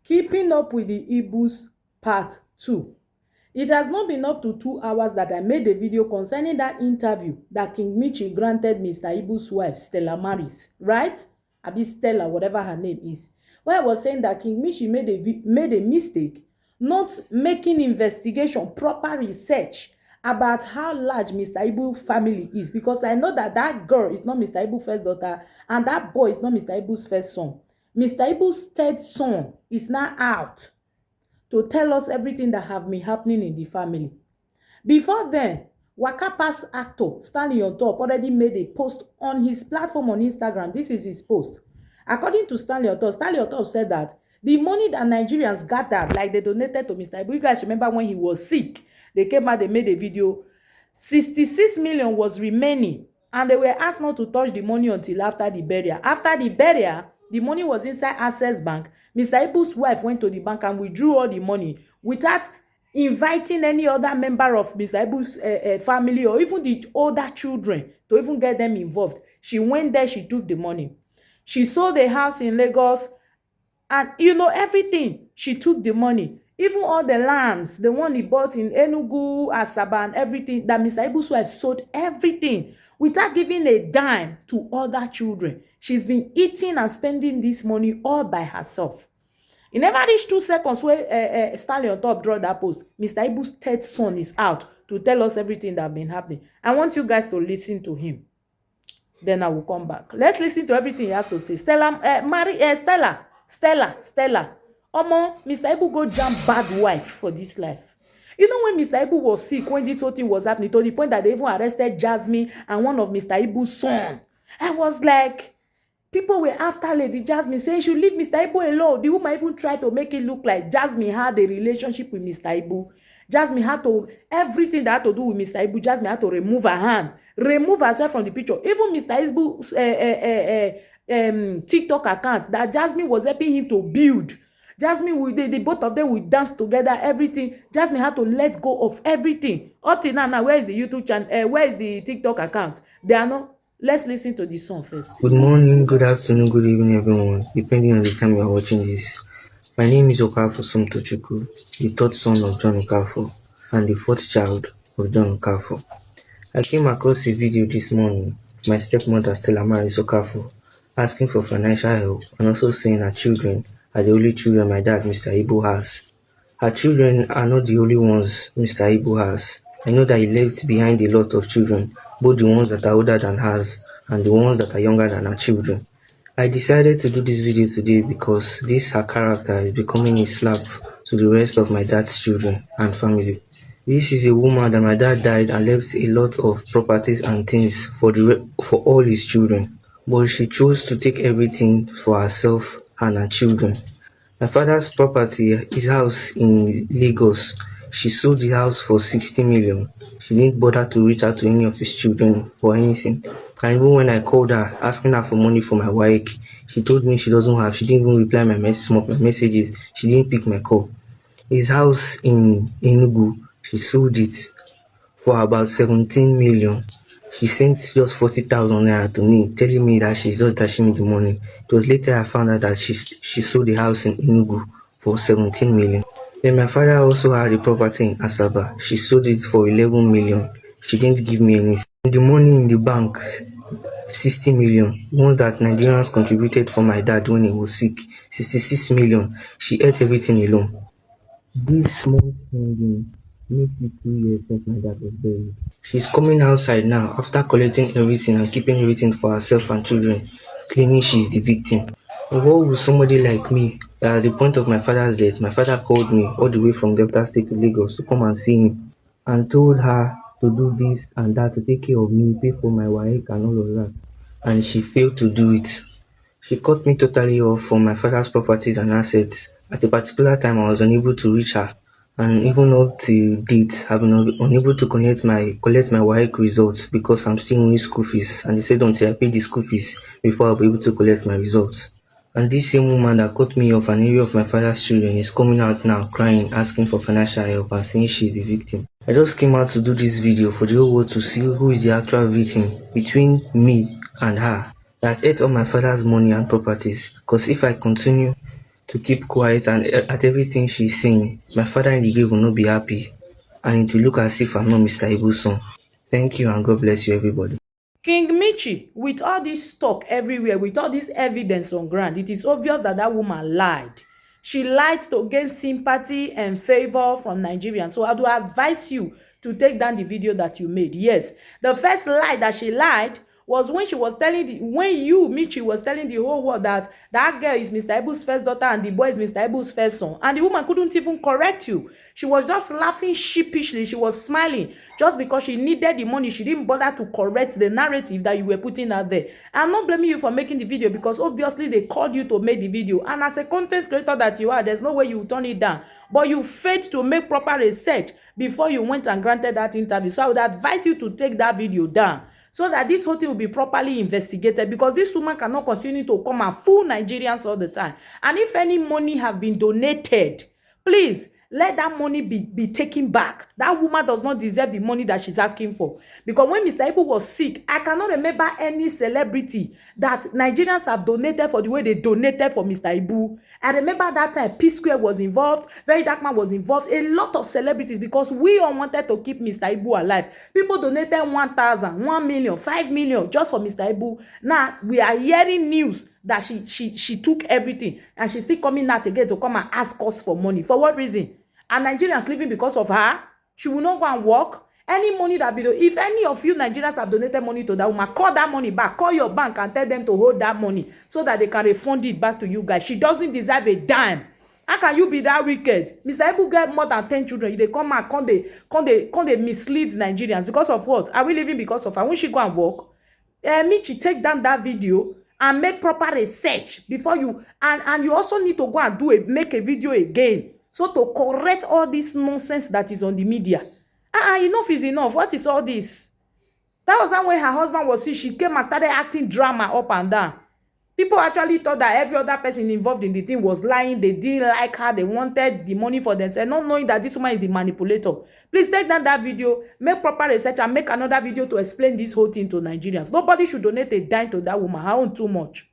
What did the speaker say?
Keeping up with the Igbos part 2. It has not been up to 2 hours that I made a video concerning that interview that King Mitchy granted Mr. Ibu's wife, Stella Maris, right? Abi Stella, whatever her name is. Where I was saying that King Mitchy made a mistake not making investigation, proper research about how large Mr. Ibu family is, because I know that that girl is not Mr. Ibu's first daughter and that boy is not Mr. Ibu's first son. Mr. Ibu's third son is now out to tell us everything that have been happening in the family. Before then, Waka Pass actor Stanley on Top already made a post on his platform on Instagram. This is his post. According to Stanley on Top said that the money that Nigerians gathered, like they donated to Mr. Ibu, you guys remember when he was sick, they came out, they made a video. 66 million was remaining, and they were asked not to touch the money until after the burial. After the burial, the money was inside Access Bank. Mr. Ibu's wife went to the bank and withdrew all the money without inviting any other member of Mr. Ibu's family or even the older children to even get them involved. She went there, she took the money. She sold a house in Lagos and everything. She took the money. Even all the lands, the one he bought in Enugu, Asaba, and everything, that Mr. Ibu's wife sold everything without giving a dime to other children. She's been eating and spending this money all by herself. It never reached 2 seconds where Stanley on Top draw that post. Mr. Ibu's third son is out to tell us everything that has been happening. I want you guys to listen to him. Then I will come back. Let's listen to everything he has to say. Stella. Omo, Mr. Ibu go jam bad wife for this life. You know when Mr. Ibu was sick, when this whole thing was happening, to the point that they even arrested Jasmine and one of Mr. Ibu's son. I was like, people were after Lady Jasmine saying she should leave Mr. Ibu alone. The woman even tried to make it look like Jasmine had a relationship with Mr. Ibu. Jasmine had to, everything that had to do with Mr. Ibu, Jasmine had to remove her hand, remove herself from the picture. Even Mr. Ibu's TikTok account that Jasmine was helping him to build. Jasmine, the both of them will dance together, everything. Jasmine had to let go of everything. Up till now, where is the YouTube channel? Where is the TikTok account? They are not. Let's listen to the song first. Good morning, good afternoon, good evening, everyone, depending on the time you are watching this. My name is Okafo Somtochukwu, the third son of John Okafo and the fourth child of John Okafo. I came across a video this morning of my stepmother Stella Maris Okafo asking for financial help and also saying her children are the only children my dad, Mr. Ibu, has. Her children are not the only ones Mr. Ibu has. I know that he left behind a lot of children, both the ones that are older than hers and the ones that are younger than her children. I decided to do this video today because her character is becoming a slap to the rest of my dad's children and family. This is a woman that my dad died and left a lot of properties and things for all his children, but she chose to take everything for herself and her children. My father's property, his house in Lagos, she sold the house for 60 million. She didn't bother to reach out to any of his children or anything. And even when I called her asking her for money for my WAEC, she told me she doesn't have. She didn't even reply some of my messages. She didn't pick my call. His house in Enugu, she sold it for about 17 million. She sent just 40,000 naira to me, telling me that she's just dashing me the money. It was later I found out that she sold the house in Enugu for 17 million. Then my father also had a property in Asaba. She sold it for 11 million. She didn't give me anything. The money in the bank, 60 million, one that Nigerians contributed for my dad when he was sick, 66 million. She ate everything alone. This month ending makes it 2 years since my dad was buried. She's coming outside now after collecting everything and keeping everything for herself and children, claiming she's the victim. And what would somebody like me, at the point of my father's death, my father called me all the way from Delta State to Lagos to come and see him and told her to do this and that, to take care of me, pay for my WAEC and all of that. And she failed to do it. She cut me totally off from my father's properties and assets. At a particular time, I was unable to reach her, and even up to date, I've been unable to collect my WAEC results because I'm still owing school fees, and they said until I pay the school fees before I'll be able to collect my results. And this same woman that cut me off an area of my father's children is coming out now crying, asking for financial help and saying she's the victim. I just came out to do this video for the whole world to see who is the actual victim between me and her that ate all my father's money and properties. Because if I continue to keep quiet and at everything she's saying. My father in the grave will not be happy, and it will look as if I'm not Mr. Ibu's son. Thank you and God bless you, everybody. King Mitchy, with all this talk everywhere, with all this evidence on ground, it is obvious that that woman lied. She lied to gain sympathy and favor from Nigerians. So I do advise you to take down the video that you made. Yes, the first lie that she lied was when she was telling when you, Michi, was telling the whole world that that girl is Mr. Ibu's first daughter and the boy is Mr. Ibu's first son. And the woman couldn't even correct you. She was just laughing sheepishly. She was smiling just because she needed the money. She didn't bother to correct the narrative that you were putting out there. I'm not blaming you for making the video because obviously they called you to make the video. And as a content creator that you are, there's no way you turn it down. But you failed to make proper research before you went and granted that interview. So I would advise you to take that video down, so that this whole thing will be properly investigated, because this woman cannot continue to come and fool Nigerians all the time. And if any money have been donated, please let that money be taken back. That woman does not deserve the money that she's asking for. Because when Mr. Ibu was sick, I cannot remember any celebrity that Nigerians have donated for the way they donated for Mr. Ibu. I remember that time P Square was involved, Very Dark Man was involved, a lot of celebrities, because we all wanted to keep Mr. Ibu alive. People donated 1,000, 1 million, 5 million just for Mr. Ibu. Now we are hearing news that she took everything, and she's still coming out again to come and ask us for money. For what reason? And Nigerians living because of her? She will not go and work. Any money that be if any of you Nigerians have donated money to that woman, call that money back. Call your bank and tell them to hold that money so that they can refund it back to you guys. She doesn't deserve a dime. How can you be that wicked? Mr. Ibu get more than 10 children. They come and come they mislead Nigerians because of what? Are we living because of her? When she go and work? Michi, take down that video and make proper research before you, and you also need to go and make a video again, so to correct all this nonsense that is on the media. Enough is enough. What is all this? That was when her husband was sick. She came and started acting drama up and down. People actually thought that every other person involved in the thing was lying. They didn't like her. They wanted the money for themselves, not knowing that this woman is the manipulator. Please take down that video, make proper research, and make another video to explain this whole thing to Nigerians. Nobody should donate a dime to that woman. Her own too much.